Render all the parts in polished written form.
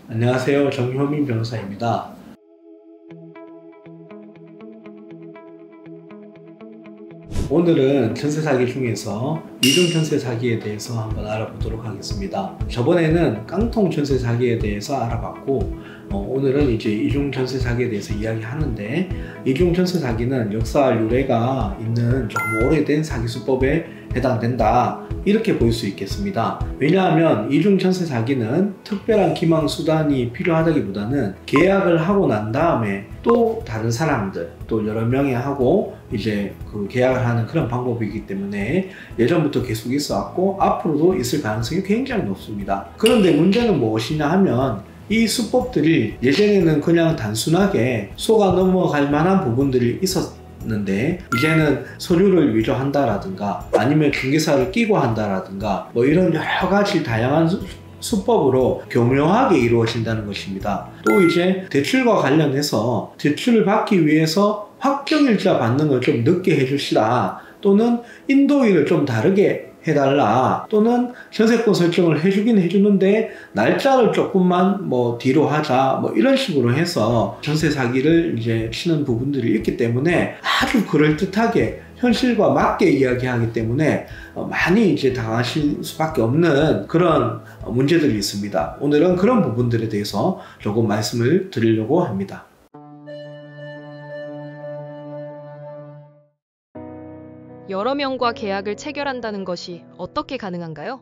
안녕하세요. 정효민 변호사입니다. 오늘은 전세 사기 중에서 이중 전세 사기에 대해서 한번 알아보도록 하겠습니다. 저번에는 깡통 전세 사기에 대해서 알아봤고 오늘은 이제 이중 전세 사기에 대해서 이야기하는데, 이중 전세 사기는 역사 유래가 있는 조금 오래된 사기 수법에 해당된다, 이렇게 볼 수 있겠습니다. 왜냐하면 이중 전세 사기는 특별한 기망 수단이 필요하다기보다는 계약을 하고 난 다음에 또 다른 사람들, 또 여러 명이 하고 이제 그 계약을 하는 그런 방법이기 때문에 예전부터 계속 있어 왔고 앞으로도 있을 가능성이 굉장히 높습니다. 그런데 문제는 무엇이냐 하면, 이 수법들이 예전에는 그냥 단순하게 속아 넘어갈 만한 부분들이 있었는데, 이제는 서류를 위조한다라든가 아니면 중개사를 끼고 한다라든가 이런 여러 가지 다양한 수법으로 교묘하게 이루어진다는 것입니다. 또 이제 대출과 관련해서 대출을 받기 위해서 확정일자 받는 걸 좀 늦게 해주시라, 또는 인도일을 좀 다르게 해달라, 또는 전세권 설정을 해주긴 해주는데 날짜를 조금만 뒤로 하자, 이런 식으로 해서 전세 사기를 이제 치는 부분들이 있기 때문에 아주 그럴듯하게 현실과 맞게 이야기하기 때문에 많이 이제 당하실 수밖에 없는 그런 문제들이 있습니다. 오늘은 그런 부분들에 대해서 조금 말씀을 드리려고 합니다. 여러 명과 계약을 체결한다는 것이 어떻게 가능한가요?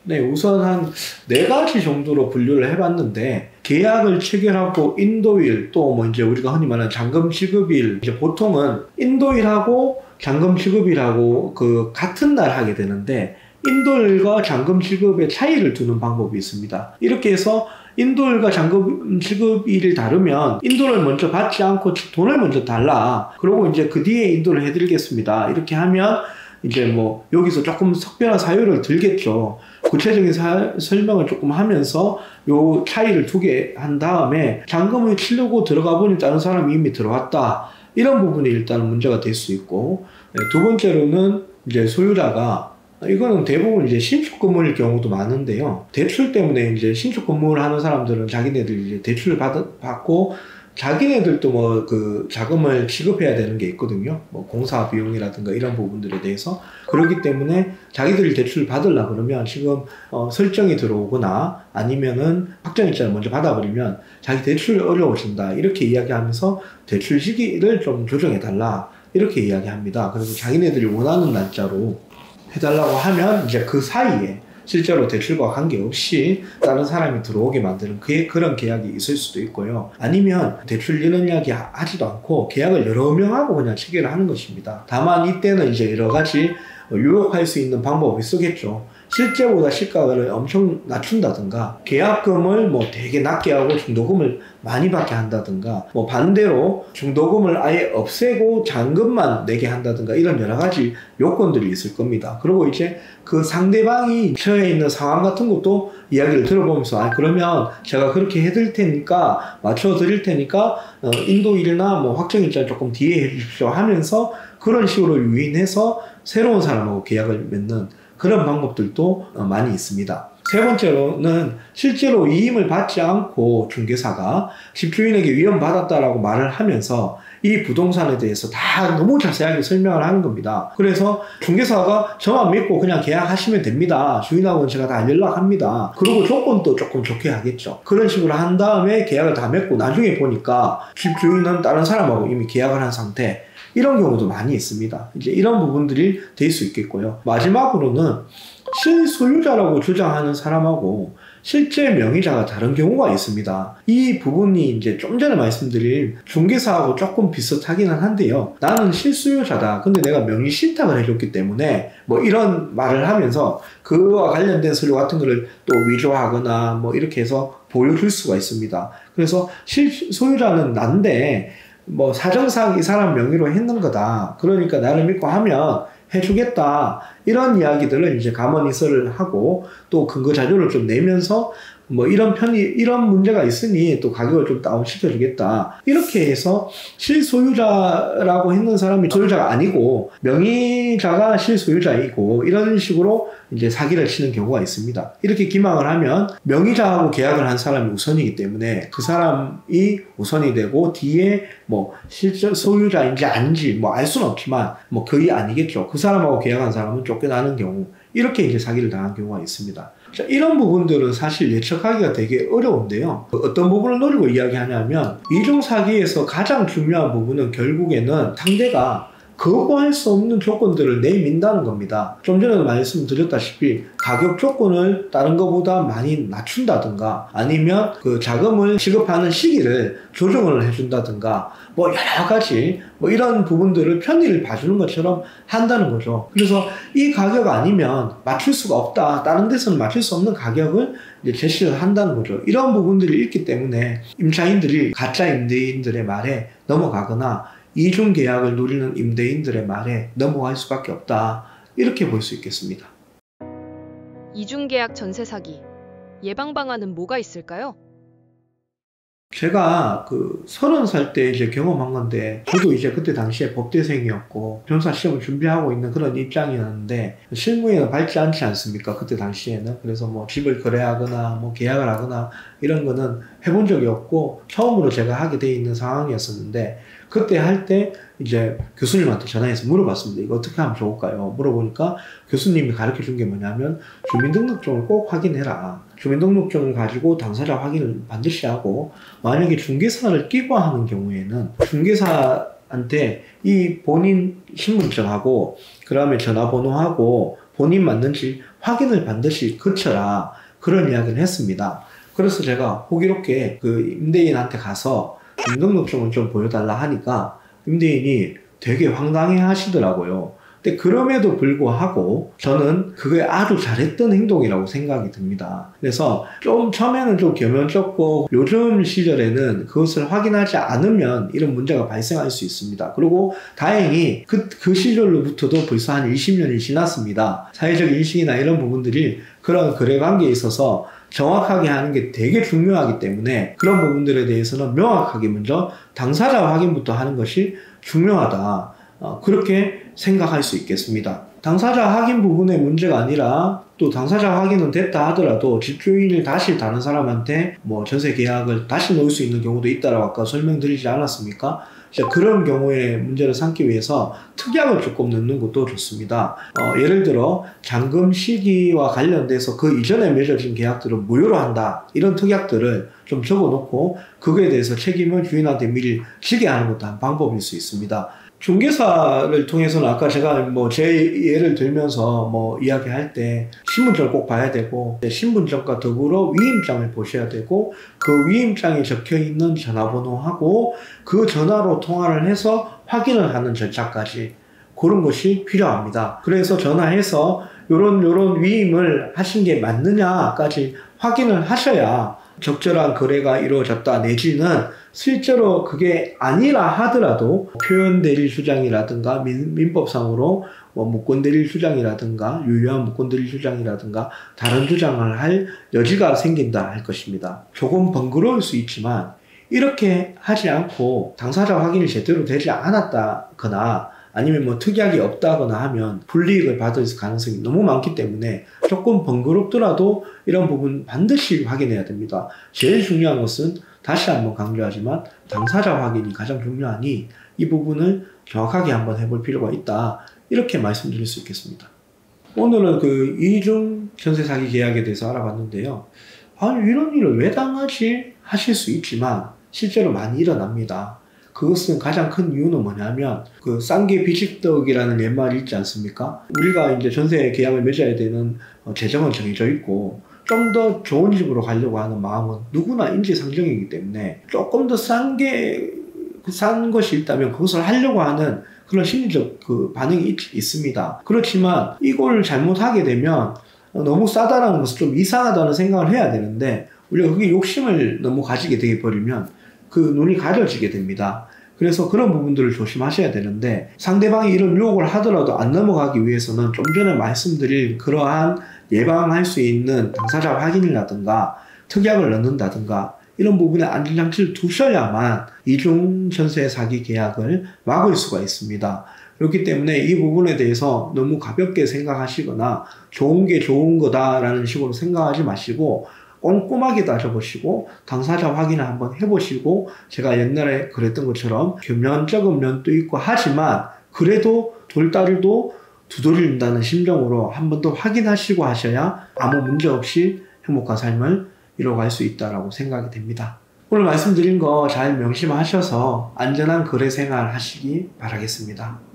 네, 우선 한 4가지 정도로 분류를 해봤는데, 계약을 체결하고 인도일, 또 이제 우리가 흔히 말하는 잔금 지급일, 이제 보통은 인도일하고 잔금 지급일하고 같은 날 하게 되는데, 인도일과 잔금 지급의 차이를 두는 방법이 있습니다. 이렇게 해서 인도일과 잔금 지급일이 다르면 인도를 먼저 받지 않고 돈을 먼저 달라, 그리고 이제 그 뒤에 인도를 해드리겠습니다, 이렇게 하면 이제 여기서 조금 특별한 사유를 들겠죠. 구체적인 설명을 조금 하면서 요 차이를 두게 한 다음에 잔금을 치려고 들어가 보니 다른 사람이 이미 들어왔다, 이런 부분이 일단 문제가 될 수 있고, 두 번째로는 이제 소유자가, 이거는 대부분 이제 신축 건물일 경우도 많은데요. 대출 때문에 이제 신축 건물을 하는 사람들은 자기네들 이제 대출을 받고 자기네들도 자금을 지급해야 되는 게 있거든요. 공사 비용이라든가 이런 부분들에 대해서. 그렇기 때문에 자기들이 대출을 받으려고 그러면 지금 설정이 들어오거나 아니면은 확정일자를 먼저 받아버리면 자기 대출이 어려워진다, 이렇게 이야기하면서 대출 시기를 좀 조정해달라, 이렇게 이야기합니다. 그래서 자기네들이 원하는 날짜로 해달라고 하면 이제 그 사이에 실제로 대출과 관계없이 다른 사람이 들어오게 만드는 그런 계약이 있을 수도 있고요. 아니면 대출 이런 이야기 하지도 않고 계약을 여러 명하고 그냥 체결을 하는 것입니다. 다만 이때는 이제 여러 가지 유혹할 수 있는 방법이 쓰겠죠. 실제보다 시가를 엄청 낮춘다든가, 계약금을 되게 낮게 하고 중도금을 많이 받게 한다든가, 반대로 중도금을 아예 없애고 잔금만 내게 한다든가, 이런 여러 가지 요건들이 있을 겁니다. 그리고 이제 그 상대방이 처해 있는 상황 같은 것도 이야기를 들어보면서, 그러면 제가 그렇게 해드릴 테니까, 맞춰드릴 테니까 인도일이나 확정일자 조금 뒤에 해주십시오 하면서 그런 식으로 유인해서 새로운 사람하고 계약을 맺는 그런 방법들도 많이 있습니다. 세 번째로는 실제로 이임을 받지 않고 중개사가 집주인에게 위임받았다라고 말을 하면서 이 부동산에 대해서 다 너무 자세하게 설명을 하는 겁니다. 그래서 중개사가 저만 믿고 그냥 계약하시면 됩니다, 주인하고는 제가 다 연락합니다, 그리고 조건도 조금 좋게 하겠죠. 그런 식으로 한 다음에 계약을 다 맺고 나중에 보니까 집주인은 다른 사람하고 이미 계약을 한 상태, 이런 경우도 많이 있습니다. 이제 이런 부분들이 될 수 있겠고요. 마지막으로는 실소유자라고 주장하는 사람하고 실제 명의자가 다른 경우가 있습니다. 이 부분이 이제 좀 전에 말씀드린 중개사하고 조금 비슷하기는 한데요. 나는 실소유자다, 근데 내가 명의 신탁을 해줬기 때문에 이런 말을 하면서 그와 관련된 서류 같은 거를 또 위조하거나 이렇게 해서 보여줄 수가 있습니다. 그래서 실소유자는 난데 사정상 이 사람 명의로 했는 거다, 그러니까 나를 믿고 하면 해주겠다, 이런 이야기들을 이제 감언이설을 하고 또 근거 자료를 좀 내면서 뭐 이런 문제가 있으니 또 가격을 좀 다운시켜 주겠다. 이렇게 해서 실소유자라고 했는 사람이 소유자가 아니고 명의자가 실소유자이고 이런 식으로 이제 사기를 치는 경우가 있습니다. 이렇게 기망을 하면 명의자하고 계약을 한 사람이 우선이기 때문에 그 사람이 우선이 되고 뒤에 뭐 실제 소유자인지 아닌지 뭐 알 수는 없지만 뭐 거의 아니겠죠. 그 사람하고 계약한 사람은 쫓겨나는 경우, 이렇게 이제 사기를 당한 경우가 있습니다. 자, 이런 부분들은 사실 예측하기가 되게 어려운데요. 어떤 부분을 노리고 이야기하냐면 이중 사기에서 가장 중요한 부분은 결국에는 상대가 거부할 수 없는 조건들을 내민다는 겁니다. 좀 전에도 말씀드렸다시피 가격 조건을 다른 것보다 많이 낮춘다든가 아니면 그 자금을 지급하는 시기를 조정을 해준다든가 뭐 여러 가지 뭐 이런 부분들을 편의를 봐주는 것처럼 한다는 거죠. 그래서 이 가격 아니면 맞출 수가 없다. 다른 데서는 맞출 수 없는 가격을 이제 제시를 한다는 거죠. 이런 부분들이 있기 때문에 임차인들이 가짜 임대인들의 말에 넘어가거나 이중 계약을 누리는 임대인들의 말에 넘어갈 수밖에 없다. 이렇게 볼 수 있겠습니다. 이중 계약 전세 사기 예방 방안은 뭐가 있을까요? 제가 30살 때 이제 경험한 건데, 저도 이제 그때 당시에 법대생이었고 변호사 시험을 준비하고 있는 그런 입장이었는데 실무에는 밟지 않지 않습니까? 그때 당시에는. 그래서 뭐 집을 거래하거나 뭐 계약을 하거나 이런 거는 해본 적이 없고 처음으로 제가 하게 돼 있는 상황이었었는데, 그때 할 때 이제 교수님한테 전화해서 물어봤습니다. 이거 어떻게 하면 좋을까요? 물어보니까 교수님이 가르쳐 준 게 뭐냐면 주민등록증을 꼭 확인해라. 주민등록증을 가지고 당사자 확인을 반드시 하고, 만약에 중개사를 끼고 하는 경우에는 중개사한테 이 본인 신분증하고 그 다음에 전화번호하고 본인 맞는지 확인을 반드시 거쳐라. 그런 이야기를 했습니다. 그래서 제가 호기롭게 그 임대인한테 가서 주민등록증을 좀 보여달라 하니까 임대인이 되게 황당해 하시더라고요. 근데 그럼에도 불구하고 저는 그게 아주 잘했던 행동이라고 생각이 듭니다. 그래서 좀 처음에는 좀 겸연쩍고 요즘 시절에는 그것을 확인하지 않으면 이런 문제가 발생할 수 있습니다. 그리고 다행히 그 시절로부터도 벌써 한 20년이 지났습니다. 사회적 인식이나 이런 부분들이 그런 거래관계에 있어서 정확하게 하는 게 되게 중요하기 때문에 그런 부분들에 대해서는 명확하게 먼저 당사자 확인부터 하는 것이 중요하다. 그렇게 생각할 수 있겠습니다. 당사자 확인 부분의 문제가 아니라 또 당사자 확인은 됐다 하더라도 집주인을 다시 다른 사람한테 뭐 전세 계약을 다시 넣을 수 있는 경우도 있다라고 아까 설명드리지 않았습니까? 그런 경우에 문제를 삼기 위해서 특약을 조금 넣는 것도 좋습니다. 예를 들어 잔금 시기와 관련돼서 그 이전에 맺어진 계약들은 무효로 한다. 이런 특약들을 좀 적어놓고 그거에 대해서 책임을 주인한테 미리 지게 하는 것도 한 방법일 수 있습니다. 중개사를 통해서는 아까 제가 뭐 제 예를 들면서 뭐 이야기할 때 신분증을 꼭 봐야 되고, 신분증과 더불어 위임장을 보셔야 되고, 그 위임장에 적혀있는 전화번호하고 그 전화로 통화를 해서 확인을 하는 절차까지, 그런 것이 필요합니다. 그래서 전화해서 요런 위임을 하신 게 맞느냐까지 확인을 하셔야 적절한 거래가 이루어졌다, 내지는 실제로 그게 아니라 하더라도 표현대리 주장이라든가 민법상으로 뭐 무권대리 주장이라든가 유효한 무권대리 주장이라든가 다른 주장을 할 여지가 생긴다 할 것입니다. 조금 번거로울 수 있지만 이렇게 하지 않고 당사자 확인이 제대로 되지 않았다거나 아니면 뭐 특약이 없다거나 하면 불이익을 받을 가능성이 너무 많기 때문에 조금 번거롭더라도 이런 부분 반드시 확인해야 됩니다. 제일 중요한 것은 다시 한번 강조하지만 당사자 확인이 가장 중요하니 이 부분을 정확하게 한번 해볼 필요가 있다. 이렇게 말씀드릴 수 있겠습니다. 오늘은 그 이중 전세 사기 계약에 대해서 알아봤는데요. 아니 이런 일을 왜 당하지? 하실 수 있지만 실제로 많이 일어납니다. 그것은 가장 큰 이유는 뭐냐면 그 싼 게 비식덕이라는 옛말이 있지 않습니까? 우리가 이제 전세 계약을 맺어야 되는 재정은 정해져 있고 좀 더 좋은 집으로 가려고 하는 마음은 누구나 인지상정이기 때문에 조금 더 싼 것이 있다면 그것을 하려고 하는 그런 심리적 그 반응이 있습니다. 그렇지만 이걸 잘못하게 되면 너무 싸다라는 것은 좀 이상하다는 생각을 해야 되는데 우리가 그게 욕심을 너무 가지게 되게 버리면 그 눈이 가려지게 됩니다. 그래서 그런 부분들을 조심하셔야 되는데, 상대방이 이런 유혹을 하더라도 안 넘어가기 위해서는 좀 전에 말씀드린 그러한 예방할 수 있는 당사자 확인이라든가 특약을 넣는다든가 이런 부분에 안전장치를 두셔야만 이중 전세 사기 계약을 막을 수가 있습니다. 그렇기 때문에 이 부분에 대해서 너무 가볍게 생각하시거나 좋은 게 좋은 거다라는 식으로 생각하지 마시고 꼼꼼하게 따져보시고 당사자 확인을 한번 해보시고, 제가 옛날에 그랬던 것처럼 겸연쩍은 면도 있고 하지만 그래도 돌다리도 두드린다는 심정으로 한 번 더 확인하시고 하셔야 아무 문제 없이 행복한 삶을 이뤄갈 수 있다고 생각이 됩니다. 오늘 말씀드린 거 잘 명심하셔서 안전한 거래 생활 하시기 바라겠습니다.